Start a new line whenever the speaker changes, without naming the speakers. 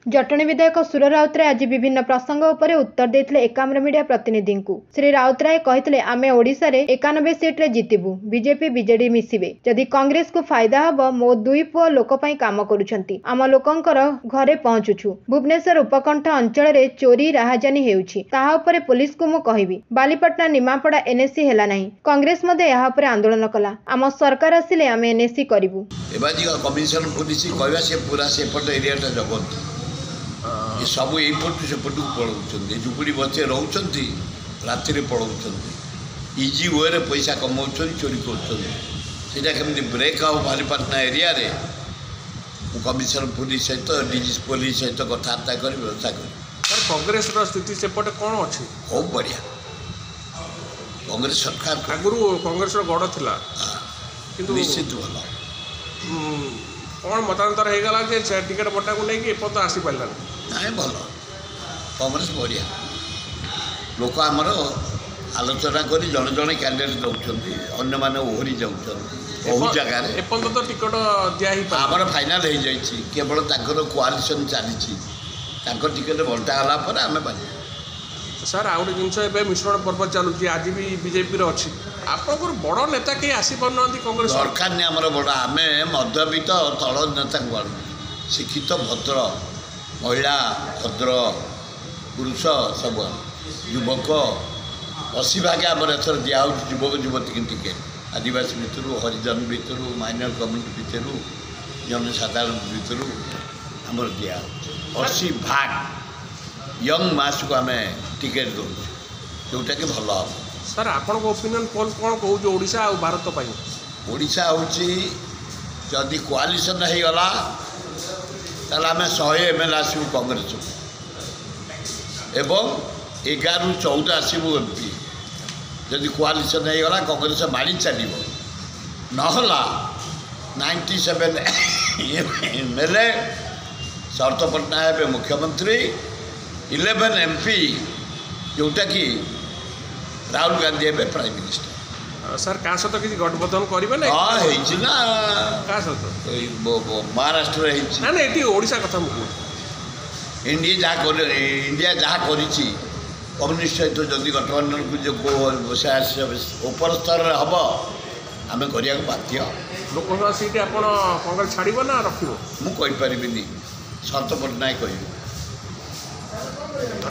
जटणी विधायक सुर राउतराय आज विभिन्न प्रसंग उपरे उत्तर देते एकाम्र मीडिया प्रतिनिधि को। श्री राउतराय कहते आमे ओडिशा रे 91 सीट्रे जितबू, बीजेपी बीजेडी मिसिबे। जदि कांग्रेस को फायदा हबो, मो दुई पुओ लोक पई काम करूछंती, आम लोकंकर घरे पहुंचुछु। भुवनेश्वर उपकंठ अंचल रे चोरी राहाजानी हेउछि, ताहा उपरे पुलिस को मु कहिबी। बालीपटना निमापड़ा एनएससी हेला नाही, कांग्रेस मध्ये एहा उपरे आंदोलन कला। आम सरकार आसिले आमे एनएससी करिवु।
एबाजी कमिशन पुलिस कहवा से पूरा सेपट एरियाटा जगत ये सब यपट सेपट को पलाऊँ, झुपड़ी बचे रोच राति पलाऊँ, इजी वे पैसा कमाऊँ, चोरी कर ब्रेक आओ बालीपाटना एरिया रे कमिशनर पुलिस सहित डीजी पुलिस सहित कथबार्ता कर व्यवस्था कर।
कांग्रेस स्थिति सेपटे कौन अच्छी?
बहुत बढ़िया। कांग्रेस सरकार
आगुरी कांग्रेस गड़ था
निश्चित भल
कौन मतांतर हो गला टिकेट बटा को लेकिन एपर्त आसी पारा
ना भल। कांग्रेस बढ़िया लोक आमर आलोचना कर जड़े जड़े कैंडिडेट दौरान अन्य मैंने ओहरी जाऊँ बहुत जगह
एपर्त तो टिकट दिया
आमर फाइनाल हो जाए केवल कोआलिशन चली टिकेट बंटागला आम पार्टी।
सर आउ गोटे जिनस मिश्रण पर्व चलुची आज भी बीजेपी अच्छी आप बड़ नेता कहीं आसी पार कांग्रेस
दरकार नहीं आमर बड़ आम मध्यवित्त तल नेता को आनु शिक्षित भद्र महिला भद्र पुरुष सब युवक 80 भाग आम एथर दिया युवक युवती टिकेट आदिवासी भितर हरिजन भितर माइनर कम्युनिटी भितर जनसाधारण भितर आमर दिया 80 भाग यंग मास को आम टिकेट दौ जोटा कि भल हम।
सर आपण ओपिनियन पोल कौन कहूँ ओडिशा और भारत पाई?
ओडिशा होची जदि कोआलिशन हो गला ताला आम 100 एमएलए आसबू कांग्रेस एवं 11 ରୁ 14 आसबू एमपी। जदि कोआलिशन हो गला कांग्रेस माड़ी चलो नहला 97 एमएलए शरत पट्टनायक मुख्यमंत्री 11 एमपी जोटा कि राहुल गांधी एवं प्राइम मिनिस्टर।
सर क्या सहित किसी गठबंधन करेंगे ना?
हाँ होना
क्या सहित
महाराष्ट्र
ये ओडिशा कथा
इंडिया जहाँ करी कम्युनिस्ट सहित जदि गठबंधन को ऊपर स्तर हम आम करने बाध्य।
लोकसभा सीट आप कांग्रेस छाड़ ना रख?
मुझे शरत पट्टनायक कह